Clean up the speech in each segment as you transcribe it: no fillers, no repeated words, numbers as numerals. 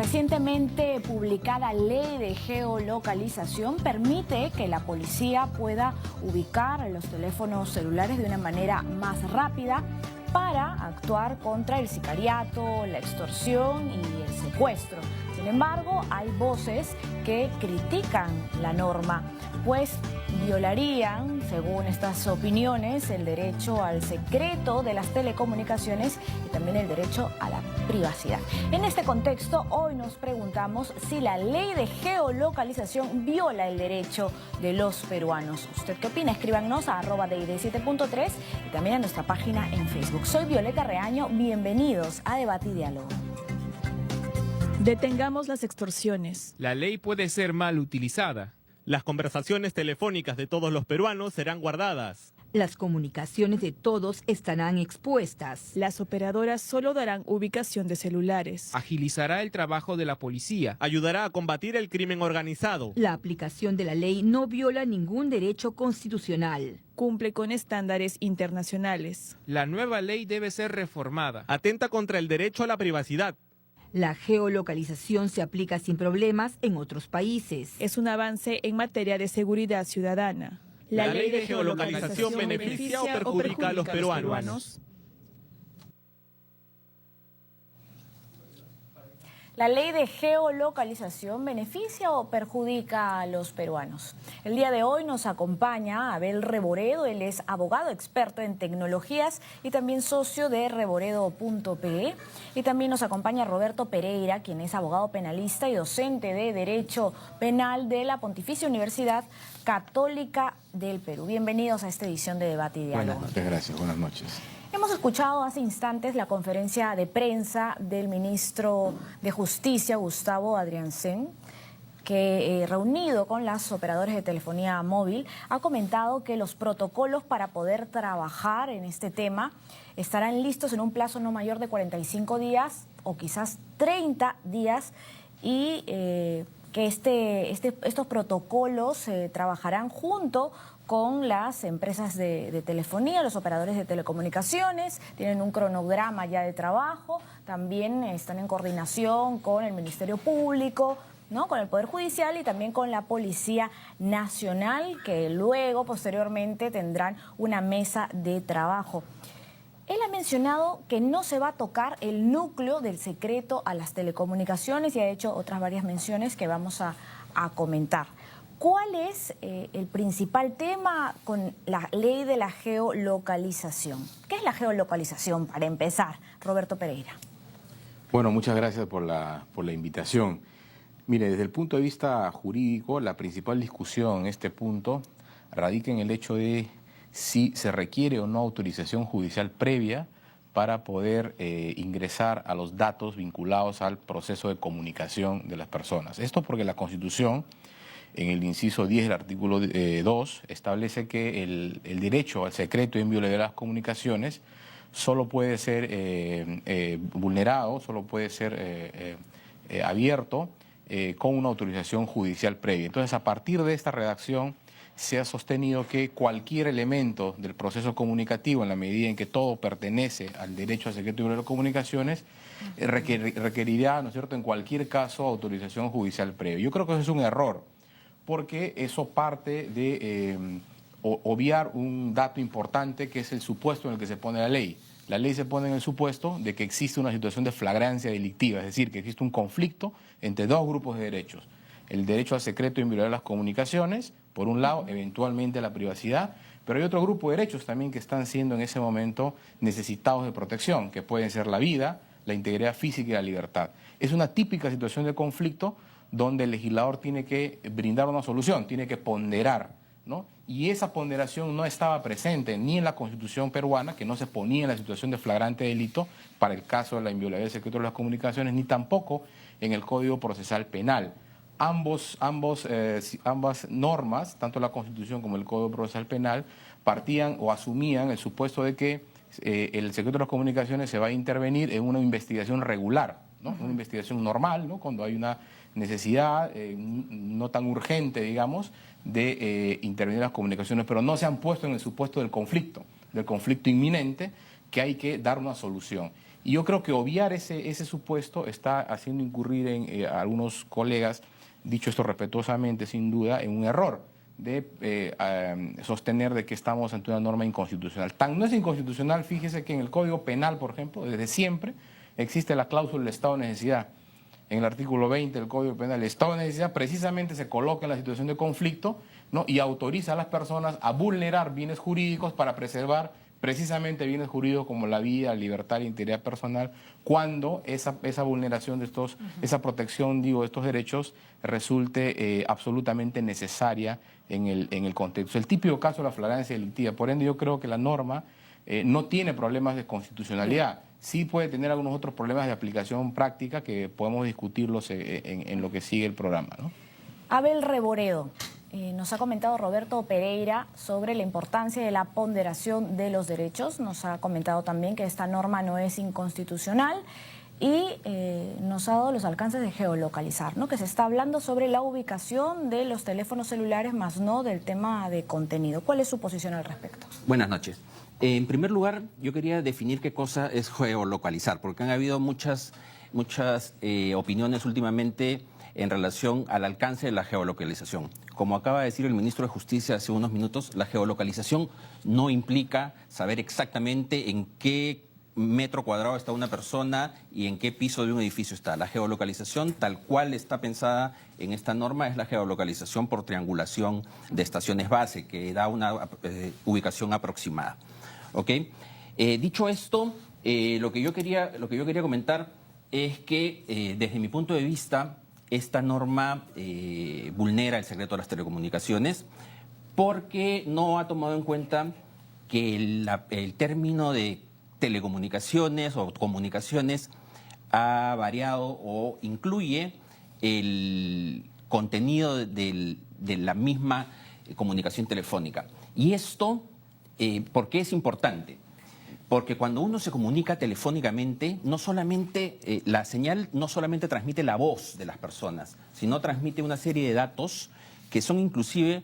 recientemente publicada ley de geolocalización permite que la policía pueda ubicar los teléfonos celulares de una manera más rápida para actuar contra el sicariato, la extorsión y el secuestro. Sin embargo, hay voces que critican la norma, pues violarían, según estas opiniones, el derecho al secreto de las telecomunicaciones y también el derecho a la privacidad. En este contexto, hoy nos preguntamos si la ley de geolocalización viola el derecho de los peruanos. ¿Usted qué opina? Escríbanos a @DID7.3 y también a nuestra página en Facebook. Soy Violeta Reaño, bienvenidos a Debate y Diálogo. Detengamos las extorsiones. La ley puede ser mal utilizada. Las conversaciones telefónicas de todos los peruanos serán guardadas. Las comunicaciones de todos estarán expuestas. Las operadoras solo darán ubicación de celulares. Agilizará el trabajo de la policía. Ayudará a combatir el crimen organizado. La aplicación de la ley no viola ningún derecho constitucional. Cumple con estándares internacionales. La nueva ley debe ser reformada. Atenta contra el derecho a la privacidad. La geolocalización se aplica sin problemas en otros países. Es un avance en materia de seguridad ciudadana. ¿La ley de geolocalización beneficia o perjudica a los peruanos? ¿La ley de geolocalización beneficia o perjudica a los peruanos? El día de hoy nos acompaña Abel Reboredo, él es abogado experto en tecnologías y también socio de Reboredo.pe. Y también nos acompaña Roberto Pereira, quien es abogado penalista y docente de Derecho Penal de la Pontificia Universidad Católica del Perú. Bienvenidos a esta edición de Debate y Diálogo. Buenas noches, gracias, buenas noches. Hemos escuchado hace instantes la conferencia de prensa del ministro de Justicia, Gustavo Adriancén, que reunido con los operadores de telefonía móvil ha comentado que los protocolos para poder trabajar en este tema estarán listos en un plazo no mayor de 45 días o quizás 30 días y que estos protocolos trabajarán junto con las empresas de telefonía, los operadores de telecomunicaciones, tienen un cronograma ya de trabajo, también están en coordinación con el Ministerio Público, ¿no?, con el Poder Judicial y también con la Policía Nacional, que luego, posteriormente, tendrán una mesa de trabajo. Él ha mencionado que no se va a tocar el núcleo del secreto a las telecomunicaciones y ha hecho otras varias menciones que vamos a comentar. ¿Cuál es el principal tema con la ley de la geolocalización? ¿Qué es la geolocalización, para empezar, Roberto Pereira? Bueno, muchas gracias por la invitación. Mire, desde el punto de vista jurídico, la principal discusión en este punto radica en el hecho de si se requiere o no autorización judicial previa para poder ingresar a los datos vinculados al proceso de comunicación de las personas. Esto porque la Constitución, en el inciso 10 del artículo 2, establece que el derecho al secreto e inviolabilidad de las comunicaciones solo puede ser vulnerado, solo puede ser abierto con una autorización judicial previa. Entonces, a partir de esta redacción, se ha sostenido que cualquier elemento del proceso comunicativo, en la medida en que todo pertenece al derecho al secreto y inviolabilidad de las comunicaciones, requerirá, ¿no es cierto?, en cualquier caso, autorización judicial previa. Yo creo que eso es un error, porque eso parte de obviar un dato importante que es el supuesto en el que se pone la ley. La ley se pone en el supuesto de que existe una situación de flagrancia delictiva, es decir, que existe un conflicto entre dos grupos de derechos. El derecho al secreto e inviolabilidad de las comunicaciones, por un lado, eventualmente la privacidad, pero hay otro grupo de derechos también que están siendo en ese momento necesitados de protección, que pueden ser la vida, la integridad física y la libertad. Es una típica situación de conflicto donde el legislador tiene que brindar una solución, tiene que ponderar, ¿no? Y esa ponderación no estaba presente ni en la Constitución peruana, que no se ponía en la situación de flagrante delito para el caso de la inviolabilidad del secreto de las comunicaciones, ni tampoco en el Código Procesal Penal. Ambas normas, tanto la Constitución como el Código Procesal Penal, partían o asumían el supuesto de que el secreto de las comunicaciones se va a intervenir en una investigación regular, ¿no? Una investigación normal, ¿no?, cuando hay una necesidad no tan urgente, digamos, de intervenir en las comunicaciones, pero no se han puesto en el supuesto del conflicto inminente, que hay que dar una solución. Y yo creo que obviar ese supuesto está haciendo incurrir en algunos colegas, dicho esto respetuosamente, sin duda, en un error de sostener de que estamos ante una norma inconstitucional. Tan no es inconstitucional, fíjese que en el Código Penal, por ejemplo, desde siempre existe la cláusula del estado de necesidad. En el artículo 20 del Código Penal, el estado de necesidad precisamente se coloca en la situación de conflicto, ¿no? Y autoriza a las personas a vulnerar bienes jurídicos para preservar precisamente bienes jurídicos como la vida, la libertad, la integridad personal, cuando esa vulneración de estos, esa protección, digo, de estos derechos resulte absolutamente necesaria en el contexto. El típico caso de la flagrancia delictiva. Por ende, yo creo que la norma no tiene problemas de constitucionalidad. Sí puede tener algunos otros problemas de aplicación práctica que podemos discutirlos en lo que sigue el programa, ¿no? Abel Reboredo, nos ha comentado Roberto Pereira sobre la importancia de la ponderación de los derechos. Nos ha comentado también que esta norma no es inconstitucional y nos ha dado los alcances de geolocalizar, ¿no? Que se está hablando sobre la ubicación de los teléfonos celulares, más no del tema de contenido. ¿Cuál es su posición al respecto? Buenas noches. En primer lugar, yo quería definir qué cosa es geolocalizar, porque han habido muchas opiniones últimamente en relación al alcance de la geolocalización. Como acaba de decir el ministro de Justicia hace unos minutos, la geolocalización no implica saber exactamente en qué metro cuadrado está una persona y en qué piso de un edificio está. La geolocalización, tal cual está pensada en esta norma, es la geolocalización por triangulación de estaciones base, que da una ubicación aproximada. ¿Ok? Dicho esto, lo que yo quería comentar es que desde mi punto de vista esta norma vulnera el secreto de las telecomunicaciones porque no ha tomado en cuenta que el término de telecomunicaciones o comunicaciones ha variado o incluye el contenido de la misma comunicación telefónica. Y esto, ¿por qué es importante? Porque cuando uno se comunica telefónicamente, no solamente la señal no solamente transmite la voz de las personas, sino transmite una serie de datos que son inclusive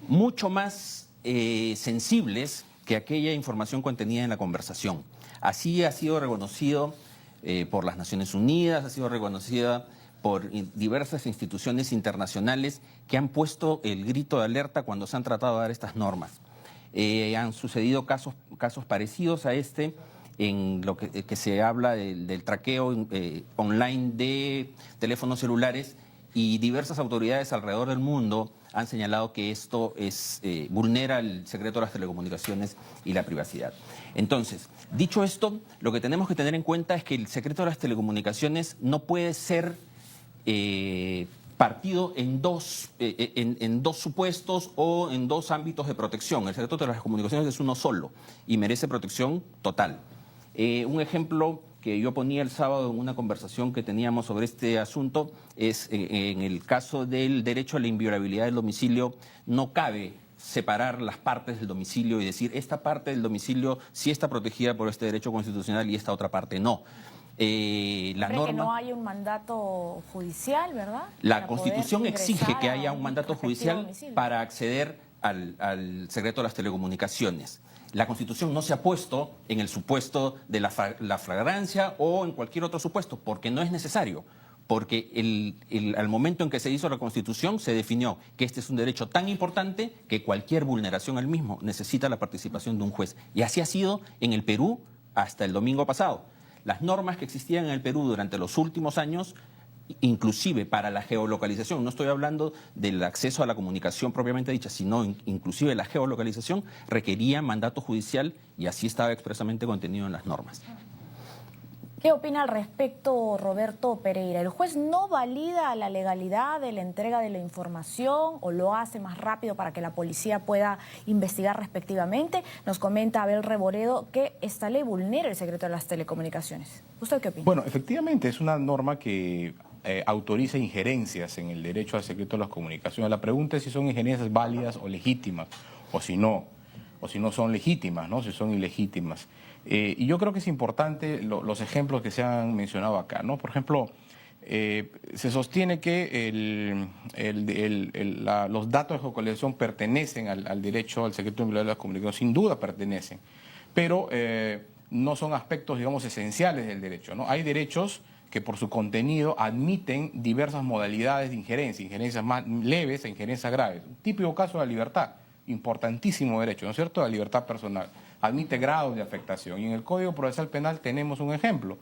mucho más sensibles que aquella información contenida en la conversación. Así ha sido reconocido por las Naciones Unidas, ha sido reconocida por diversas instituciones internacionales que han puesto el grito de alerta cuando se han tratado de dar estas normas. Han sucedido casos parecidos a este en lo que se habla del traqueo online de teléfonos celulares y diversas autoridades alrededor del mundo han señalado que esto vulnera el secreto de las telecomunicaciones y la privacidad. Entonces, dicho esto, lo que tenemos que tener en cuenta es que el secreto de las telecomunicaciones no puede ser partido en dos supuestos o en dos ámbitos de protección. El secreto de las comunicaciones es uno solo y merece protección total. Un ejemplo que yo ponía el sábado en una conversación que teníamos sobre este asunto es en el caso del derecho a la inviolabilidad del domicilio, no cabe separar las partes del domicilio y decir esta parte del domicilio sí está protegida por este derecho constitucional y esta otra parte no. La norma, que no hay un mandato judicial, ¿verdad? La Constitución exige que haya un mandato judicial para acceder al secreto de las telecomunicaciones. La Constitución no se ha puesto en el supuesto de la flagrancia o en cualquier otro supuesto, porque no es necesario. Porque al momento en que se hizo la Constitución se definió que este es un derecho tan importante que cualquier vulneración al mismo necesita la participación de un juez. Y así ha sido en el Perú hasta el domingo pasado. Las normas que existían en el Perú durante los últimos años, inclusive para la geolocalización, no estoy hablando del acceso a la comunicación propiamente dicha, sino inclusive la geolocalización, requería mandato judicial y así estaba expresamente contenido en las normas. ¿Qué opina al respecto Roberto Pereira? ¿El juez no valida la legalidad de la entrega de la información o lo hace más rápido para que la policía pueda investigar respectivamente? Nos comenta Abel Reboredo que esta ley vulnera el secreto de las telecomunicaciones. ¿Usted qué opina? Bueno, efectivamente es una norma que autoriza injerencias en el derecho al secreto de las comunicaciones. La pregunta es si son injerencias válidas o legítimas, o si no son legítimas, ¿no? Si son ilegítimas. Y yo creo que es importante los ejemplos que se han mencionado acá, ¿no? Por ejemplo, se sostiene que los datos de geolocalización pertenecen al derecho al secreto inviolable de las comunicaciones. Sin duda pertenecen, pero no son aspectos, digamos, esenciales del derecho, ¿no? Hay derechos que por su contenido admiten diversas modalidades de injerencia, injerencias más leves e injerencias graves. Un típico caso de la libertad, importantísimo derecho, ¿no es cierto?, la libertad personal. Admite grados de afectación. Y en el Código Procesal Penal tenemos un ejemplo.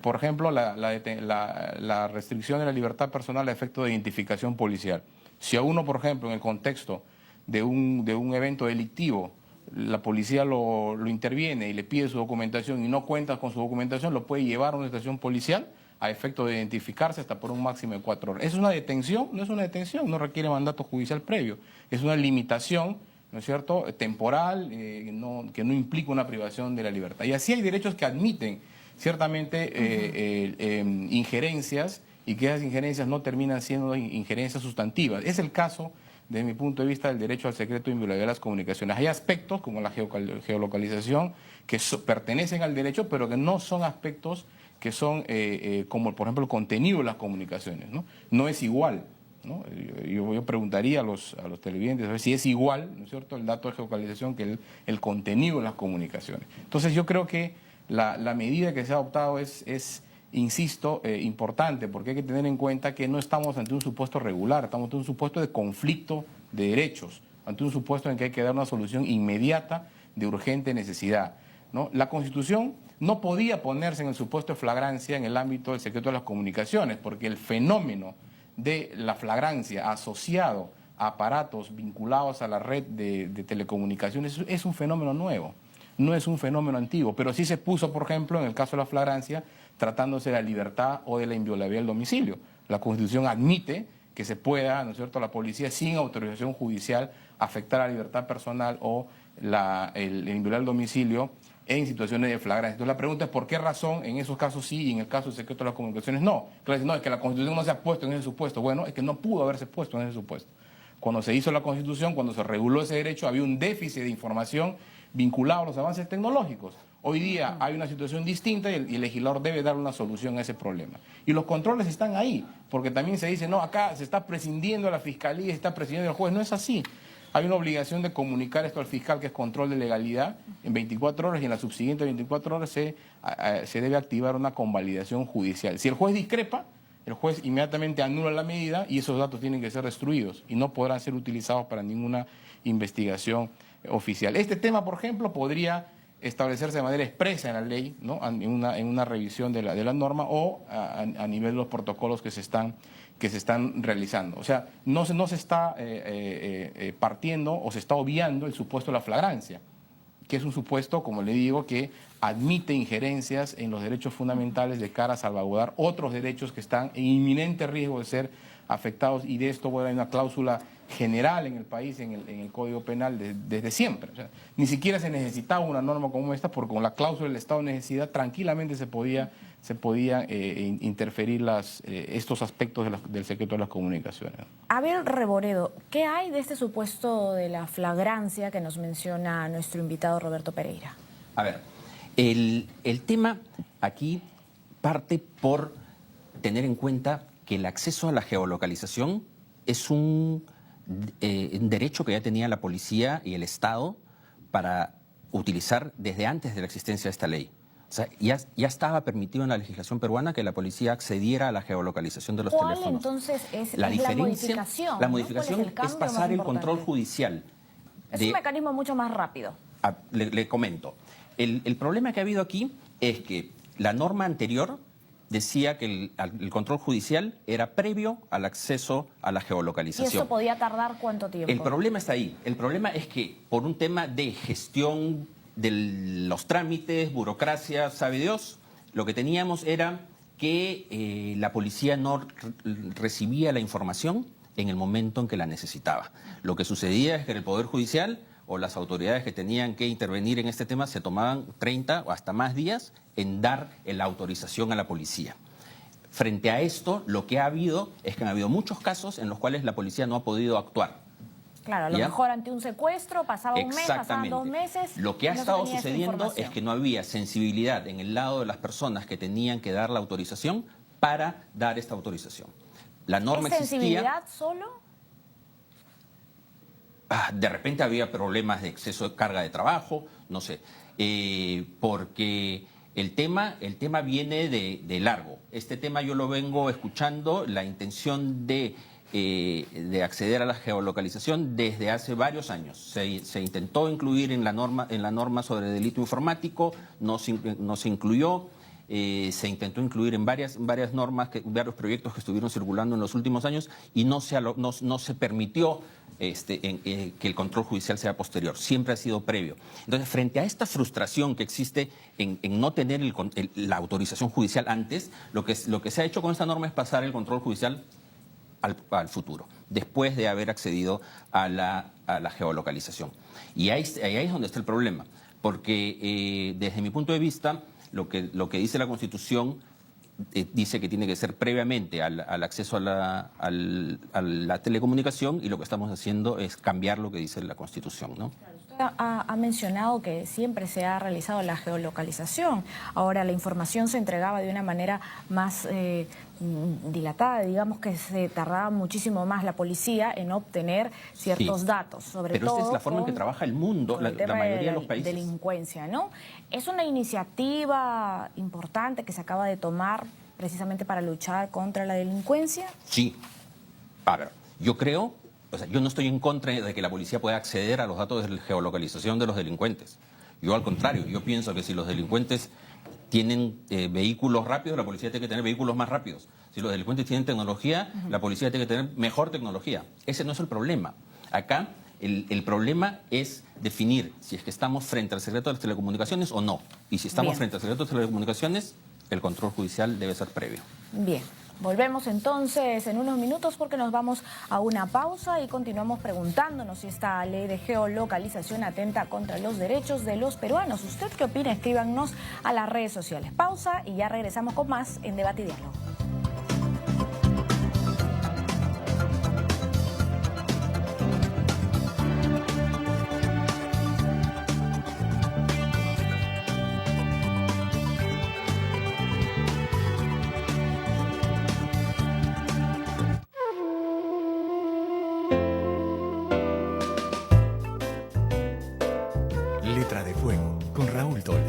Por ejemplo, la restricción de la libertad personal a efecto de identificación policial. Si a uno, por ejemplo, en el contexto de un evento delictivo, la policía lo interviene y le pide su documentación y no cuenta con su documentación, lo puede llevar a una estación policial a efecto de identificarse hasta por un máximo de 4 horas. ¿Es una detención? No es una detención, no requiere mandato judicial previo. Es una limitación, ¿no es cierto?, temporal, que no implica una privación de la libertad. Y así hay derechos que admiten ciertamente injerencias y que esas injerencias no terminan siendo injerencias sustantivas. Es el caso, desde mi punto de vista, del derecho al secreto e inviolabilidad de las comunicaciones. Hay aspectos, como la geolocalización, que pertenecen al derecho, pero que no son aspectos que son, como por ejemplo el contenido de las comunicaciones, ¿no? No es igual, ¿no? Yo preguntaría a los televidentes a ver si es igual, ¿no es cierto?, el dato de geolocalización que el contenido de las comunicaciones. Entonces yo creo que la medida que se ha adoptado es insisto, importante, porque hay que tener en cuenta que no estamos ante un supuesto regular, estamos ante un supuesto de conflicto de derechos, ante un supuesto en que hay que dar una solución inmediata de urgente necesidad, ¿no? La Constitución no podía ponerse en el supuesto de flagrancia en el ámbito del secreto de las comunicaciones, porque el fenómeno de la flagrancia asociado a aparatos vinculados a la red de telecomunicaciones es un fenómeno nuevo, no es un fenómeno antiguo, pero sí se puso, por ejemplo, en el caso de la flagrancia, tratándose de la libertad o de la inviolabilidad del domicilio. La Constitución admite que se pueda, ¿no es cierto?, la policía sin autorización judicial afectar a la libertad personal o el inviolabilidad del domicilio en situaciones de flagrancia. Entonces la pregunta es por qué razón en esos casos sí y en el caso del secreto de las comunicaciones no. Claro, no, es que la Constitución no se ha puesto en ese supuesto. Bueno, es que no pudo haberse puesto en ese supuesto. Cuando se hizo la Constitución, cuando se reguló ese derecho, había un déficit de información vinculado a los avances tecnológicos. Hoy día hay una situación distinta y el legislador debe dar una solución a ese problema. Y los controles están ahí, porque también se dice, no, acá se está prescindiendo de la Fiscalía, se está prescindiendo del juez. No es así. Hay una obligación de comunicar esto al fiscal, que es control de legalidad, en 24 horas, y en la subsiguiente 24 horas se debe activar una convalidación judicial. Si el juez discrepa, el juez inmediatamente anula la medida y esos datos tienen que ser destruidos y no podrán ser utilizados para ninguna investigación oficial. Este tema, por ejemplo, podría establecerse de manera expresa en la ley, ¿no?, en una revisión de la norma o a nivel de los protocolos que se están realizando. O sea, no se está partiendo o se está obviando el supuesto de la flagrancia, que es un supuesto, como le digo, que admite injerencias en los derechos fundamentales de cara a salvaguardar otros derechos que están en inminente riesgo de ser afectados, y de esto hay una cláusula general en el país, en el Código Penal, desde siempre. O sea, ni siquiera se necesitaba una norma como esta, porque con la cláusula del estado de necesidad tranquilamente se podía interferir estos aspectos del secreto de las comunicaciones. Abel Reboredo, ¿qué hay de este supuesto de la flagrancia que nos menciona nuestro invitado Roberto Pereira? A ver, el tema aquí parte por tener en cuenta que el acceso a la geolocalización es un derecho que ya tenía la policía y el Estado para utilizar desde antes de la existencia de esta ley. O sea, ya estaba permitido en la legislación peruana que la policía accediera a la geolocalización de los teléfonos. ¿Cuál entonces es la modificación? La modificación es pasar el control judicial. Es un mecanismo mucho más rápido. Le comento. El problema que ha habido aquí es que la norma anterior decía que el control judicial era previo al acceso a la geolocalización. ¿Y eso podía tardar cuánto tiempo? El problema está ahí. El problema es que por un tema de gestión de los trámites, burocracia, sabe Dios, lo que teníamos era que la policía no recibía la información en el momento en que la necesitaba. Lo que sucedía es que el Poder Judicial o las autoridades que tenían que intervenir en este tema se tomaban 30 o hasta más días en dar la autorización a la policía. Frente a esto, lo que ha habido es que han habido muchos casos en los cuales la policía no ha podido actuar. Claro, a lo mejor ante un secuestro pasaba un mes, pasaban 2 meses. Lo que ha estado sucediendo es que no había sensibilidad en el lado de las personas que tenían que dar la autorización para dar esta autorización. La norma ¿Es sensibilidad solo? de repente había problemas de exceso de carga de trabajo, no sé, porque el tema viene de largo. Este tema yo lo vengo escuchando, la intención de acceder a la geolocalización desde hace varios años. Se intentó incluir en la norma sobre delito informático, no se incluyó. Se intentó incluir en varias normas, varios proyectos que estuvieron circulando en los últimos años y no se permitió que el control judicial sea posterior, siempre ha sido previo. Entonces, frente a esta frustración que existe en no tener la autorización judicial antes, lo que se ha hecho con esta norma es pasar el control judicial al futuro, después de haber accedido a la geolocalización. Y ahí es donde está el problema, porque desde mi punto de vista, lo que dice la Constitución dice que tiene que ser previamente al acceso a la telecomunicación, y lo que estamos haciendo es cambiar lo que dice la Constitución, ¿no? Usted ha mencionado que siempre se ha realizado la geolocalización. Ahora, la información se entregaba de una manera más dilatada, digamos que se tardaba muchísimo más la policía en obtener ciertos datos, sobre todo. Pero esta es la forma en que trabaja el mundo, la mayoría de los países. Delincuencia, ¿no? Es una iniciativa importante que se acaba de tomar precisamente para luchar contra la delincuencia. Sí. A ver, yo creo, yo no estoy en contra de que la policía pueda acceder a los datos de geolocalización de los delincuentes. Yo, al contrario, yo pienso que si los delincuentes tienen vehículos rápidos, la policía tiene que tener vehículos más rápidos. Si los delincuentes tienen tecnología, la policía tiene que tener mejor tecnología. Ese no es el problema. Acá el problema es definir si es que estamos frente al secreto de las telecomunicaciones o no. Y si estamos frente al secreto de las telecomunicaciones, el control judicial debe ser previo. Bien. Volvemos entonces en unos minutos porque nos vamos a una pausa y continuamos preguntándonos si esta ley de geolocalización atenta contra los derechos de los peruanos. ¿Usted qué opina? Escríbanos a las redes sociales. Pausa y ya regresamos con más en Debate y Diálogo. Letra de Fuego, con Raúl Tola.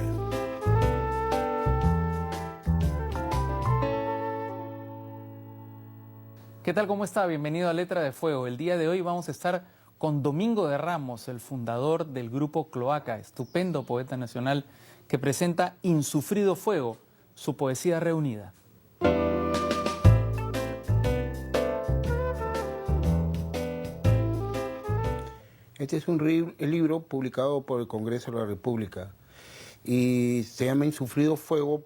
¿Qué tal? ¿Cómo está? Bienvenido a Letra de Fuego. El día de hoy vamos a estar con Domingo de Ramos, el fundador del grupo Cloaca, estupendo poeta nacional que presenta Insufrido Fuego, su poesía reunida. Este es un libro publicado por el Congreso de la República y se llama Insufrido Fuego,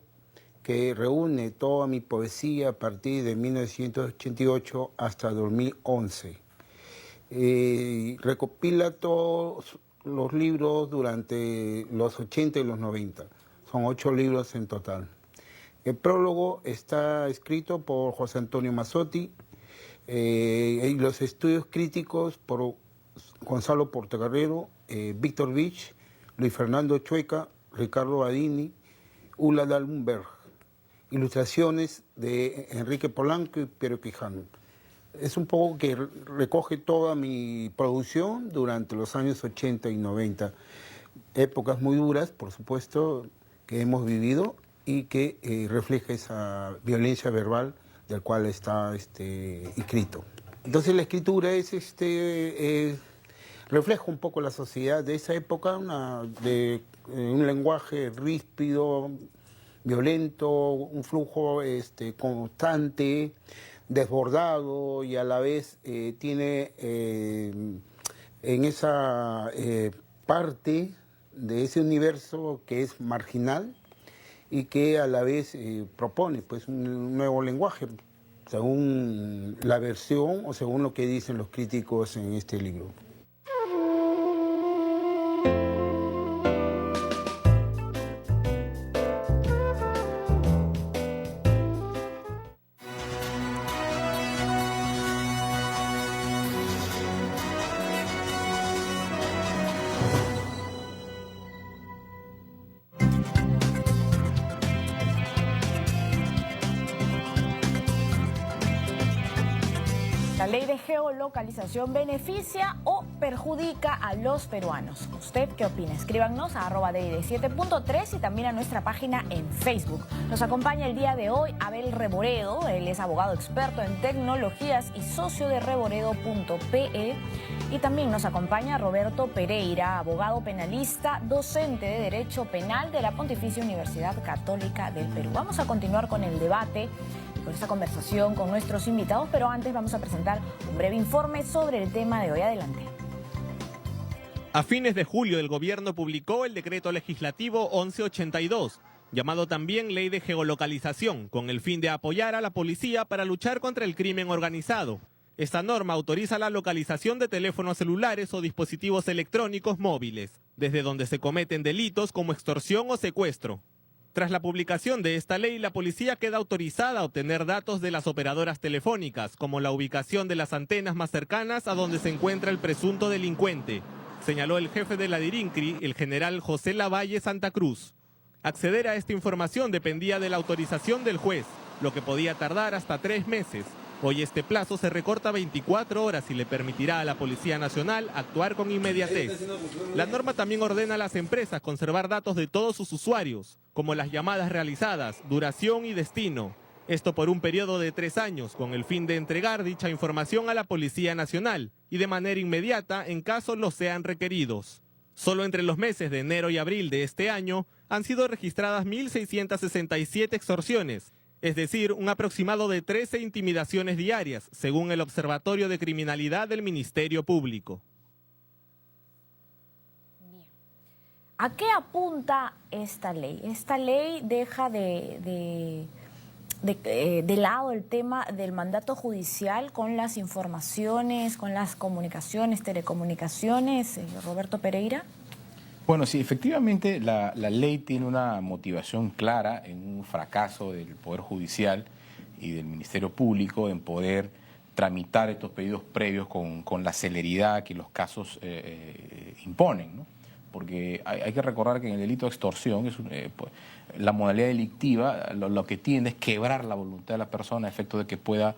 que reúne toda mi poesía a partir de 1988 hasta 2011. Recopila todos los libros durante los 80 y los 90. Son 8 libros en total. El prólogo está escrito por José Antonio Mazzotti y los estudios críticos por Gonzalo Portocarrero, Víctor Vich, Luis Fernando Chueca, Ricardo Badini, Ula Dallenberg. Ilustraciones de Enrique Polanco y Piero Quijano. Es un poco que recoge toda mi producción durante los años 80 y 90. Épocas muy duras, por supuesto, que hemos vivido y que refleja esa violencia verbal del cual está escrito. Entonces la escritura es refleja un poco la sociedad de esa época, un lenguaje ríspido, violento, un flujo constante, desbordado, y a la vez tiene en esa parte de ese universo que es marginal y que a la vez propone pues un nuevo lenguaje, según la versión o según lo que dicen los críticos en este libro. ¿La ley de geolocalización beneficia o perjudica a los peruanos. ¿Usted qué opina? Escríbanos a @DD7.3 y también a nuestra página en Facebook. Nos acompaña el día de hoy Abel Reboredo. Él es abogado experto en tecnologías y socio de reboredo.pe. Y también nos acompaña Roberto Pereira, abogado penalista, docente de Derecho Penal de la Pontificia Universidad Católica del Perú. Vamos a continuar con el debate, con esta conversación con nuestros invitados, pero antes vamos a presentar un breve informe sobre el tema de hoy. Adelante. A fines de julio, el gobierno publicó el decreto legislativo 1182, llamado también Ley de Geolocalización, con el fin de apoyar a la policía para luchar contra el crimen organizado. Esta norma autoriza la localización de teléfonos celulares o dispositivos electrónicos móviles, desde donde se cometen delitos como extorsión o secuestro. Tras la publicación de esta ley, la policía queda autorizada a obtener datos de las operadoras telefónicas, como la ubicación de las antenas más cercanas a donde se encuentra el presunto delincuente, señaló el jefe de la DIRINCRI, el general José Lavalle Santa Cruz. Acceder a esta información dependía de la autorización del juez, lo que podía tardar hasta 3 meses. Hoy este plazo se recorta a 24 horas y le permitirá a la Policía Nacional actuar con inmediatez. La norma también ordena a las empresas conservar datos de todos sus usuarios, como las llamadas realizadas, duración y destino. Esto por un periodo de 3 años, con el fin de entregar dicha información a la Policía Nacional y de manera inmediata en caso los sean requeridos. Solo entre los meses de enero y abril de este año han sido registradas 1.667 extorsiones, es decir, un aproximado de 13 intimidaciones diarias, según el Observatorio de Criminalidad del Ministerio Público. ¿A qué apunta esta ley? Esta ley deja de lado el tema del mandato judicial con las informaciones, con las comunicaciones, telecomunicaciones. Roberto Pereira. Bueno, sí, efectivamente la ley tiene una motivación clara en un fracaso del Poder Judicial y del Ministerio Público en poder tramitar estos pedidos previos con la celeridad que los casos imponen, ¿no? Porque hay que recordar que en el delito de extorsión, la modalidad delictiva lo que tiende es quebrar la voluntad de la persona a efecto de que pueda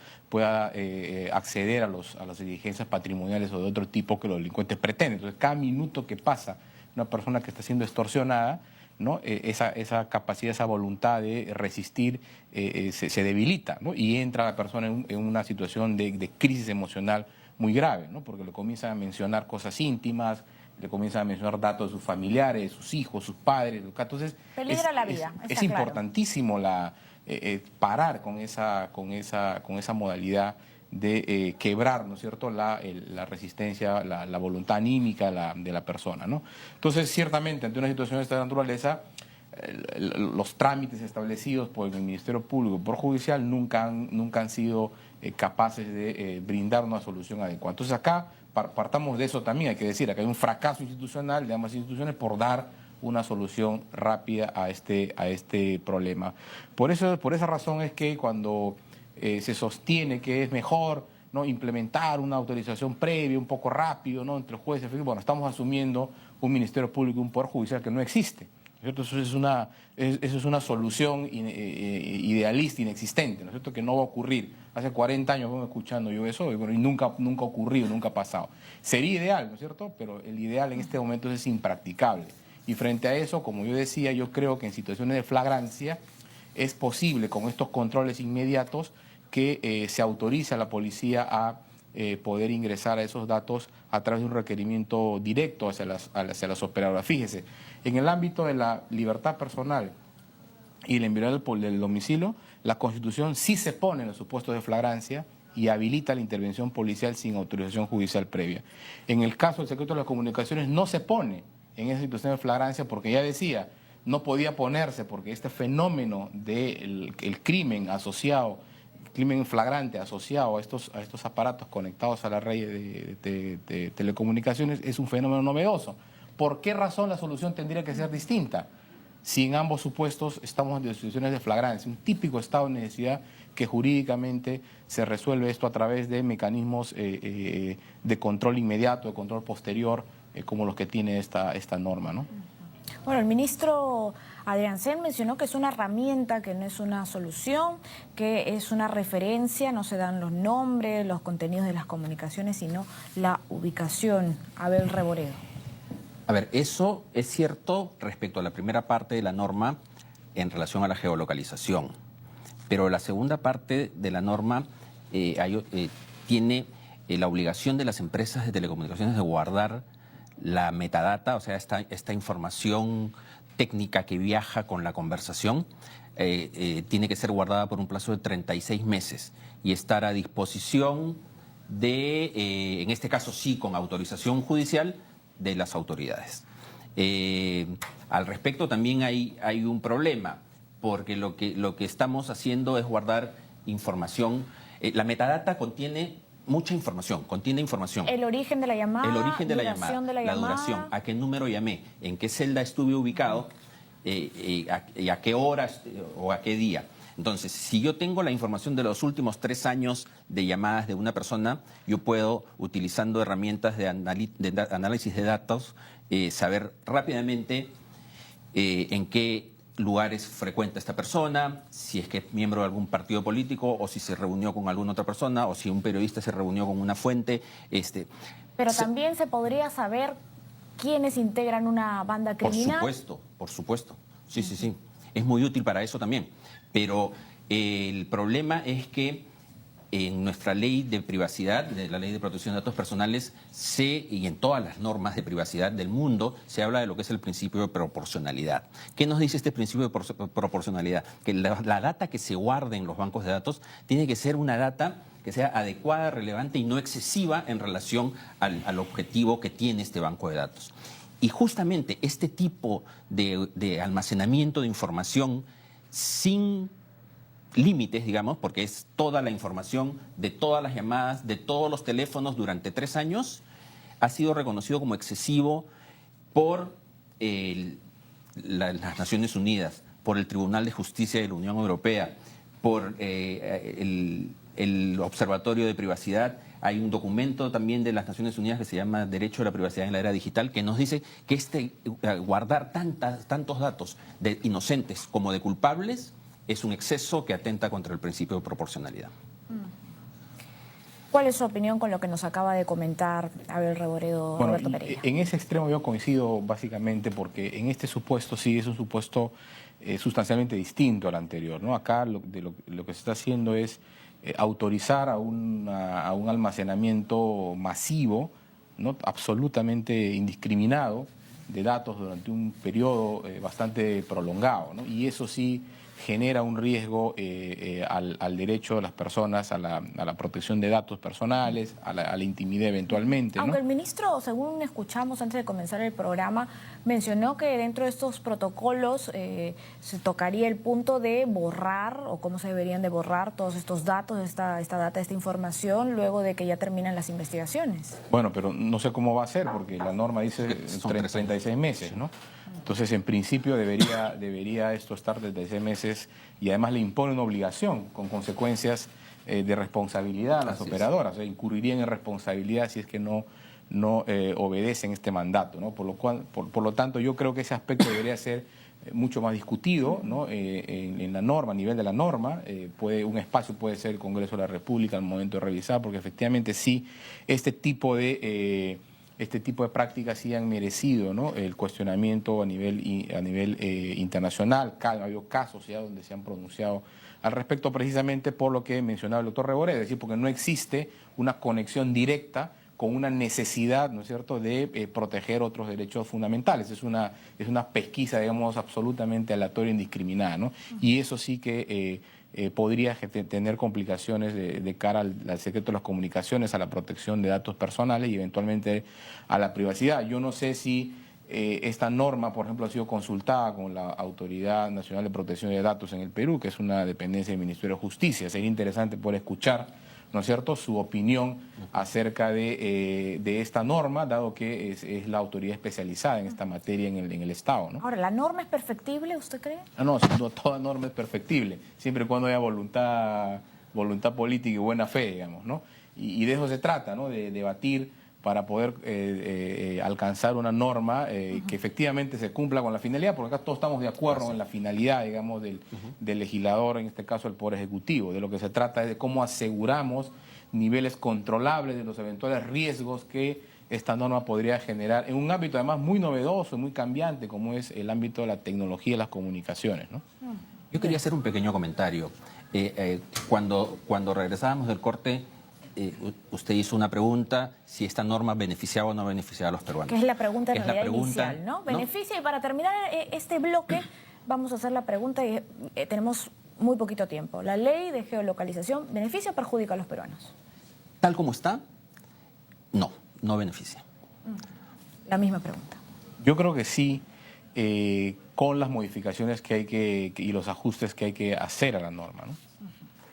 acceder a las diligencias patrimoniales o de otro tipo que los delincuentes pretenden. Entonces, cada minuto que pasa una persona que está siendo extorsionada, ¿no? Esa capacidad, esa voluntad de resistir se debilita, ¿no? Y entra la persona en una situación de crisis emocional muy grave, ¿no? Porque le comienzan a mencionar cosas íntimas, le comienzan a mencionar datos de sus familiares, sus hijos, sus padres. Entonces, peligra la vida. Es importantísimo parar con esa modalidad de quebrar, ¿no es cierto?, la resistencia, la voluntad anímica de la persona, ¿no? Entonces, ciertamente, ante una situación de esta naturaleza, los trámites establecidos por el Ministerio Público y por Judicial nunca han sido capaces de brindar una solución adecuada. Entonces, acá partamos de eso también, hay que decir, acá hay un fracaso institucional de ambas instituciones por dar una solución rápida a este problema. Por esa razón es que cuando se sostiene que es mejor, ¿no?, implementar una autorización previa un poco rápido, ¿no?, entre jueces, bueno, estamos asumiendo un Ministerio Público y un Poder Judicial que no existe, ¿cierto? Eso es una solución idealista, inexistente, ¿no es cierto?, que no va a ocurrir. Hace 40 años vengo escuchando yo eso y nunca ha ocurrido, nunca ha pasado. Sería ideal, ¿no es cierto?, pero el ideal en este momento es impracticable. Y frente a eso, como yo decía, yo creo que en situaciones de flagrancia es posible, con estos controles inmediatos, que se autorice a la policía a poder ingresar a esos datos a través de un requerimiento directo hacia las operadoras. Fíjese, en el ámbito de la libertad personal y el envío del domicilio, la Constitución sí se pone en los supuestos de flagrancia y habilita la intervención policial sin autorización judicial previa. En el caso del secreto de las comunicaciones no se pone en esa situación de flagrancia porque ya decía, no podía ponerse porque este fenómeno del crimen asociado, crimen flagrante asociado a estos aparatos conectados a la red de telecomunicaciones es un fenómeno novedoso. ¿Por qué razón la solución tendría que ser distinta? Si en ambos supuestos estamos en situaciones de flagrancia, un típico estado de necesidad que jurídicamente se resuelve esto a través de mecanismos de control inmediato, de control posterior, como los que tiene esta norma, ¿no? Bueno, el ministro Adriancén mencionó que es una herramienta, que no es una solución, que es una referencia, no se dan los nombres, los contenidos de las comunicaciones, sino la ubicación. Abel Reboredo. A ver, eso es cierto respecto a la primera parte de la norma en relación a la geolocalización, pero la segunda parte de la norma tiene la obligación de las empresas de telecomunicaciones de guardar la metadata, o sea, esta información técnica que viaja con la conversación, tiene que ser guardada por un plazo de 36 meses y estar a disposición de, en este caso sí, con autorización judicial de las autoridades. Al respecto también hay un problema, porque lo que estamos haciendo es guardar información. La metadata contiene mucha información, contiene información. El origen de la llamada, el origen de la duración llamada, la duración, a qué número llamé, en qué celda estuve ubicado, y a qué hora o a qué día. Entonces, si yo tengo la información de los últimos 3 años de llamadas de una persona, yo puedo, utilizando herramientas de análisis de datos, saber rápidamente en qué lugares frecuenta esta persona, si es que es miembro de algún partido político o si se reunió con alguna otra persona o si un periodista se reunió con una fuente. Pero también se podría saber quiénes integran una banda criminal. Por supuesto. Sí. Es muy útil para eso también. Pero el problema es que en nuestra ley de privacidad, de la ley de protección de datos personales, y en todas las normas de privacidad del mundo, se habla de lo que es el principio de proporcionalidad. ¿Qué nos dice este principio de proporcionalidad? Que la data que se guarde en los bancos de datos tiene que ser una data que sea adecuada, relevante y no excesiva en relación al objetivo que tiene este banco de datos. Y justamente este tipo de almacenamiento de información sin límites, digamos, porque es toda la información de todas las llamadas, de todos los teléfonos durante 3 años, ha sido reconocido como excesivo por las Naciones Unidas, por el Tribunal de Justicia de la Unión Europea, por el Observatorio de Privacidad. Hay un documento también de las Naciones Unidas que se llama Derecho a la Privacidad en la Era Digital, que nos dice que guardar tantos datos de inocentes como de culpables es un exceso que atenta contra el principio de proporcionalidad. ¿Cuál es su opinión con lo que nos acaba de comentar Abel Reboredo, Roberto Pereira? En ese extremo yo coincido básicamente porque en este supuesto sí es un supuesto sustancialmente distinto al anterior, ¿no? Acá lo que se está haciendo es autorizar a un almacenamiento masivo, ¿no? Absolutamente indiscriminado de datos durante un periodo bastante prolongado, ¿no? Y eso sí genera un riesgo al derecho de las personas a la protección de datos personales, a la intimidad eventualmente, ¿no? Aunque el ministro, según escuchamos antes de comenzar el programa, mencionó que dentro de estos protocolos se tocaría el punto de borrar, o cómo se deberían de borrar todos estos datos, esta data, esta información, luego de que ya terminan las investigaciones. Bueno, pero no sé cómo va a ser, porque la norma dice 36 meses, ¿no? Entonces, en principio, debería esto estar desde 6 meses y además le impone una obligación con consecuencias de responsabilidad a las operadoras. O sea, incurrirían en responsabilidad si es que no obedecen este mandato, ¿no? Por lo tanto, yo creo que ese aspecto debería ser mucho más discutido, ¿no? En la norma, a nivel de la norma. Un espacio puede ser el Congreso de la República al momento de revisar, porque efectivamente sí, este tipo de prácticas sí han merecido, ¿no? El cuestionamiento a nivel internacional. Ha habido casos ya donde se han pronunciado al respecto, precisamente por lo que mencionaba el doctor Reboredo, es decir, porque no existe una conexión directa con una necesidad, ¿no es cierto?, de proteger otros derechos fundamentales. Es una pesquisa, digamos, absolutamente aleatoria e indiscriminada, ¿no? Y eso sí que podría tener complicaciones de cara al secreto de las comunicaciones, a la protección de datos personales y eventualmente a la privacidad. Yo no sé si esta norma, por ejemplo, ha sido consultada con la Autoridad Nacional de Protección de Datos en el Perú, que es una dependencia del Ministerio de Justicia. Sería interesante poder escuchar, ¿no es cierto?, su opinión acerca de esta norma, dado que es la autoridad especializada en esta materia en el Estado, ¿no? Ahora, ¿la norma es perfectible, usted cree? No, toda norma es perfectible, siempre y cuando haya voluntad política y buena fe, digamos, ¿no? Y de eso se trata, ¿no? De debatir para poder alcanzar una norma que efectivamente se cumpla con la finalidad, porque acá todos estamos de acuerdo en la finalidad, digamos, del legislador, en este caso el Poder Ejecutivo. De lo que se trata es de cómo aseguramos niveles controlables de los eventuales riesgos que esta norma podría generar en un ámbito además muy novedoso y muy cambiante como es el ámbito de la tecnología y las comunicaciones, ¿no? Yo quería hacer un pequeño comentario. Cuando regresábamos del corte, usted hizo una pregunta si esta norma beneficiaba o no beneficiaba a los peruanos. Que es la pregunta en Es la realidad pregunta, inicial, ¿no? ¿no? Beneficia, y para terminar este bloque vamos a hacer la pregunta y tenemos muy poquito tiempo. ¿La ley de geolocalización beneficia o perjudica a los peruanos? Tal como está, no beneficia. La misma pregunta. Yo creo que sí, con las modificaciones que hay y los ajustes que hay que hacer a la norma, ¿no?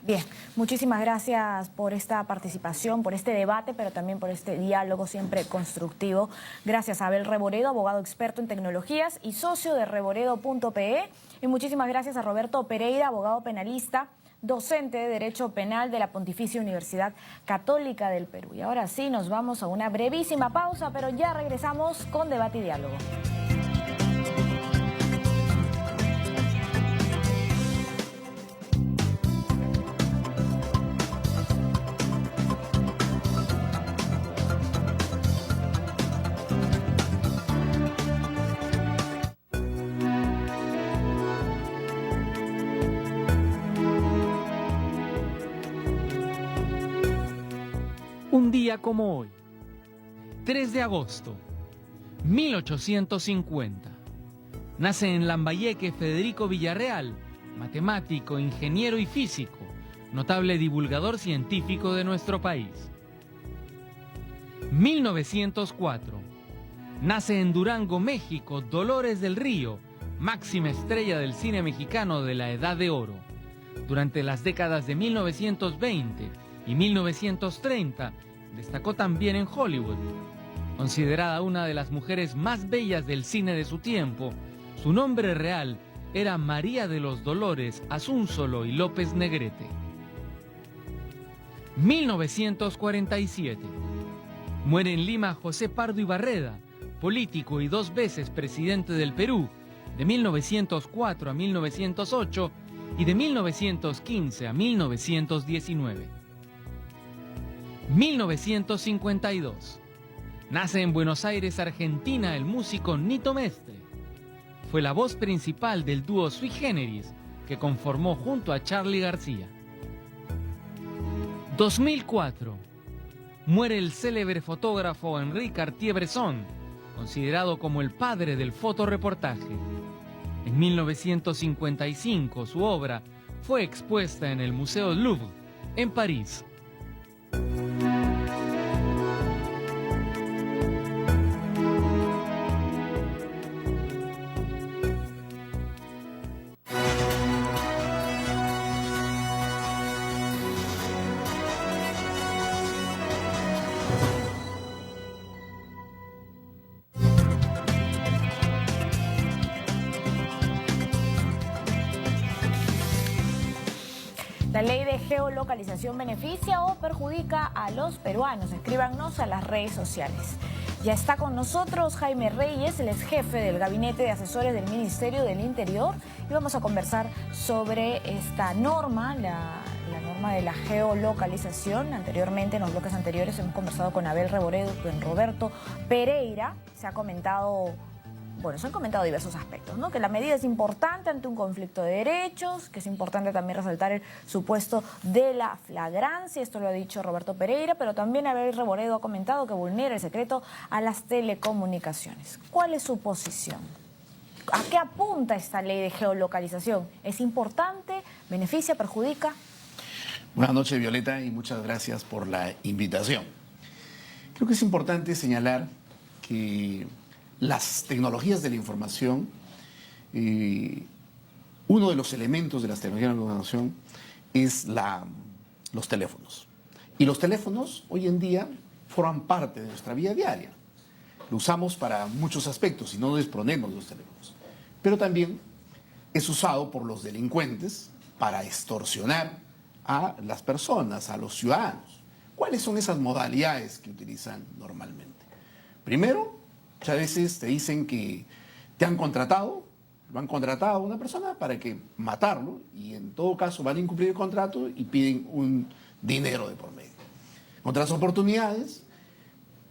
Bien, muchísimas gracias por esta participación, por este debate, pero también por este diálogo siempre constructivo. Gracias a Abel Reboredo, abogado experto en tecnologías y socio de reboredo.pe. Y muchísimas gracias a Roberto Pereira, abogado penalista, docente de Derecho Penal de la Pontificia Universidad Católica del Perú. Y ahora sí, nos vamos a una brevísima pausa, pero ya regresamos con Debate y Diálogo. Un día como hoy, 3 de agosto, 1850, nace en Lambayeque Federico Villarreal, matemático, ingeniero y físico, notable divulgador científico de nuestro país. 1904, nace en Durango, México, Dolores del Río, máxima estrella del cine mexicano de la Edad de Oro. Durante las décadas de 1920 y 1930, destacó también en Hollywood. Considerada una de las mujeres más bellas del cine de su tiempo, su nombre real era María de los Dolores Asúnzolo y López Negrete. 1947. Muere en Lima José Pardo y Barreda, político y 2 veces presidente del Perú, de 1904 a 1908 y de 1915 a 1919. 1952. Nace en Buenos Aires, Argentina, el músico Nito Mestre. Fue la voz principal del dúo Sui Generis, que conformó junto a Charly García. 2004. Muere el célebre fotógrafo Henri Cartier-Bresson, considerado como el padre del fotoreportaje. En 1955, su obra fue expuesta en el Museo Louvre, en París. ¿La ley de geolocalización beneficia o perjudica a los peruanos? Escríbanos a las redes sociales. Ya está con nosotros Jaime Reyes, él es jefe del Gabinete de Asesores del Ministerio del Interior, y vamos a conversar sobre esta norma, la norma de la geolocalización. Anteriormente, en los bloques anteriores, hemos conversado con Abel Reboredo, con Roberto Pereira. Se han comentado diversos aspectos, ¿no? Que la medida es importante ante un conflicto de derechos, que es importante también resaltar el supuesto de la flagrancia, esto lo ha dicho Roberto Pereira, pero también Abel Reboredo ha comentado que vulnera el secreto a las telecomunicaciones. ¿Cuál es su posición? ¿A qué apunta esta ley de geolocalización? ¿Es importante? ¿Beneficia? ¿Perjudica? Buenas noches, Violeta, y muchas gracias por la invitación. Creo que es importante señalar que las tecnologías de la información, uno de los elementos de las tecnologías de la información es los teléfonos. Y los teléfonos hoy en día forman parte de nuestra vida diaria. Lo usamos para muchos aspectos y no disponemos de los teléfonos. Pero también es usado por los delincuentes para extorsionar a las personas, a los ciudadanos. ¿Cuáles son esas modalidades que utilizan normalmente? Primero, muchas veces te dicen que te han contratado, lo han contratado a una persona para que matarlo y en todo caso van a incumplir el contrato y piden un dinero de por medio. En otras oportunidades,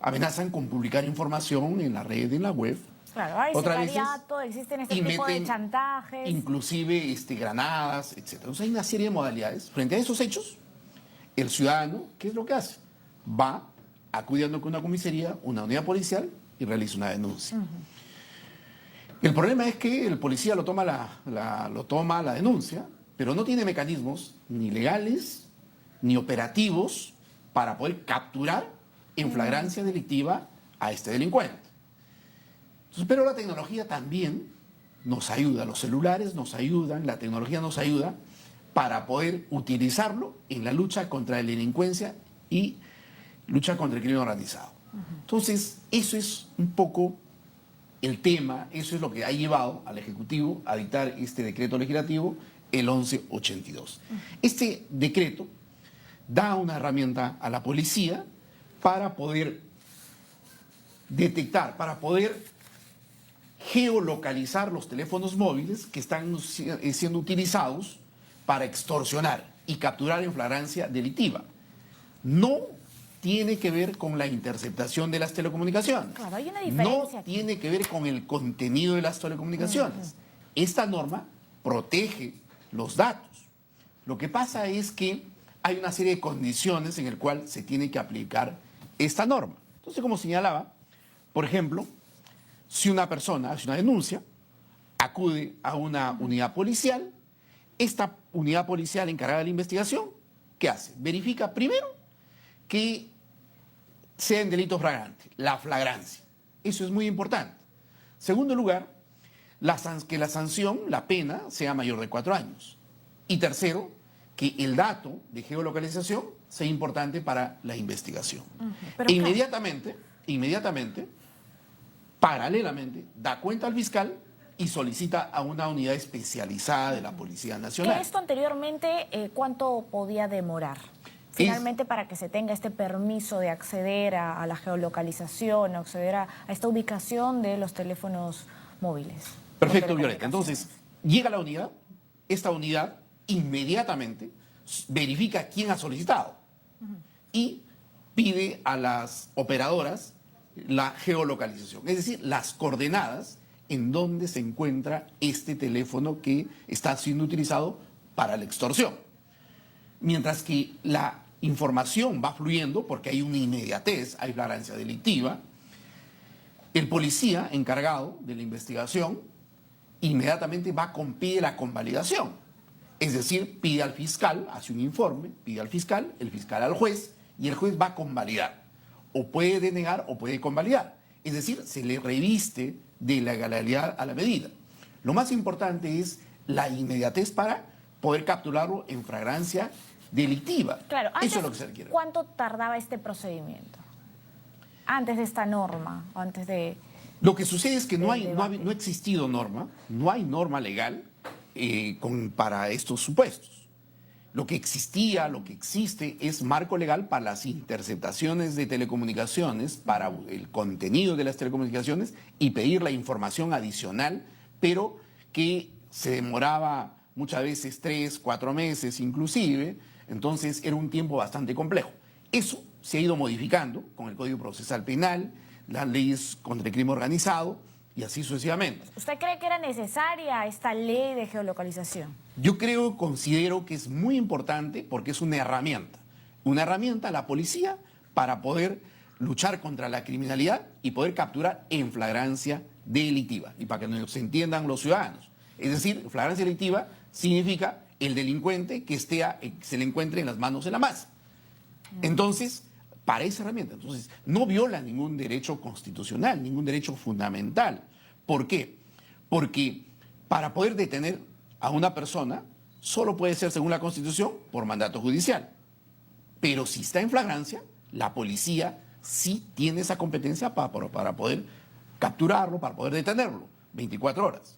amenazan con publicar información en la red, en la web. Claro, hay Otras sicariato, existen este y tipo de meten chantajes. inclusive granadas, etc. Entonces hay una serie de modalidades. Frente a esos hechos, el ciudadano, ¿qué es lo que hace? Va, acudiendo con una comisaría, una unidad policial y realiza una denuncia. El problema es que el policía lo toma la denuncia, pero no tiene mecanismos ni legales ni operativos para poder capturar en flagrancia delictiva a este delincuente. Entonces, pero la tecnología también nos ayuda, los celulares nos ayudan, la tecnología nos ayuda para poder utilizarlo en la lucha contra la delincuencia y lucha contra el crimen organizado. Entonces, eso es un poco el tema, eso es lo que ha llevado al Ejecutivo a dictar este decreto legislativo, el 1182. Este decreto da una herramienta a la policía para poder detectar, para poder geolocalizar los teléfonos móviles que están siendo utilizados para extorsionar y capturar en flagrancia delictiva. No tiene que ver con la interceptación de las telecomunicaciones. Claro, hay una diferencia. No tiene que ver con el contenido de las telecomunicaciones. Esta norma protege los datos. Lo que pasa es que hay una serie de condiciones en las cuales se tiene que aplicar esta norma. Entonces, como señalaba, por ejemplo, si una persona hace una denuncia, acude a una unidad policial, esta unidad policial encargada de la investigación, ¿qué hace? Verifica primero que sea en delito flagrante, la flagrancia. Eso es muy importante. Segundo lugar, que la sanción, la pena, sea mayor de 4 años. Y tercero, que el dato de geolocalización sea importante para la investigación. E inmediatamente, paralelamente, da cuenta al fiscal y solicita a una unidad especializada de la Policía Nacional. ¿Que esto anteriormente cuánto podía demorar? Finalmente, para que se tenga este permiso de acceder a la geolocalización, acceder a esta ubicación de los teléfonos móviles. Perfecto, Violeta. Entonces, llega la unidad, esta unidad inmediatamente verifica quién ha solicitado y pide a las operadoras la geolocalización, es decir, las coordenadas en donde se encuentra este teléfono que está siendo utilizado para la extorsión. Mientras que la información va fluyendo, porque hay una inmediatez, hay flagrancia delictiva, el policía encargado de la investigación inmediatamente pide la convalidación. Es decir, pide al fiscal, hace un informe, pide al fiscal, el fiscal al juez, y el juez va a convalidar. O puede denegar o puede convalidar. Es decir, se le reviste de la legalidad a la medida. Lo más importante es la inmediatez para poder capturarlo en flagrancia delictiva. Claro, antes, eso es lo que se requiere. ¿Cuánto tardaba este procedimiento? Antes de esta norma, antes de... Lo que sucede es que no ha existido norma, no hay norma legal para estos supuestos. Lo que existía, lo que existe es marco legal para las interceptaciones de telecomunicaciones, para el contenido de las telecomunicaciones y pedir la información adicional, pero que se demoraba muchas veces 3, 4 meses inclusive, entonces era un tiempo bastante complejo. Eso se ha ido modificando con el Código Procesal Penal, las leyes contra el crimen organizado y así sucesivamente. ¿Usted cree que era necesaria esta ley de geolocalización? Yo considero que es muy importante porque es una herramienta a la policía para poder luchar contra la criminalidad y poder capturar en flagrancia delictiva. Y para que nos entiendan los ciudadanos. Es decir, flagrancia delictiva significa el delincuente que se le encuentre en las manos de la masa. Entonces, para esa herramienta, no viola ningún derecho constitucional, ningún derecho fundamental. ¿Por qué? Porque para poder detener a una persona solo puede ser, según la Constitución, por mandato judicial. Pero si está en flagrancia, la policía sí tiene esa competencia para poder capturarlo, para poder detenerlo, 24 horas.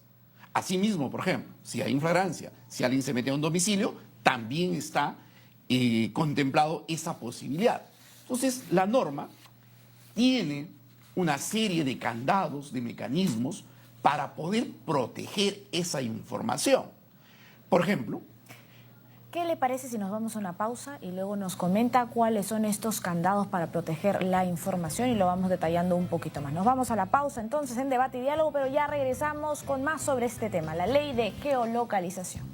Asimismo, por ejemplo, si hay flagrancia, si alguien se mete a un domicilio, también está contemplado esa posibilidad. Entonces, la norma tiene una serie de candados, de mecanismos para poder proteger esa información. Por ejemplo, ¿qué le parece si nos vamos a una pausa y luego nos comenta cuáles son estos candados para proteger la información y lo vamos detallando un poquito más? Nos vamos a la pausa entonces en Debate y Diálogo, pero ya regresamos con más sobre este tema, la ley de geolocalización.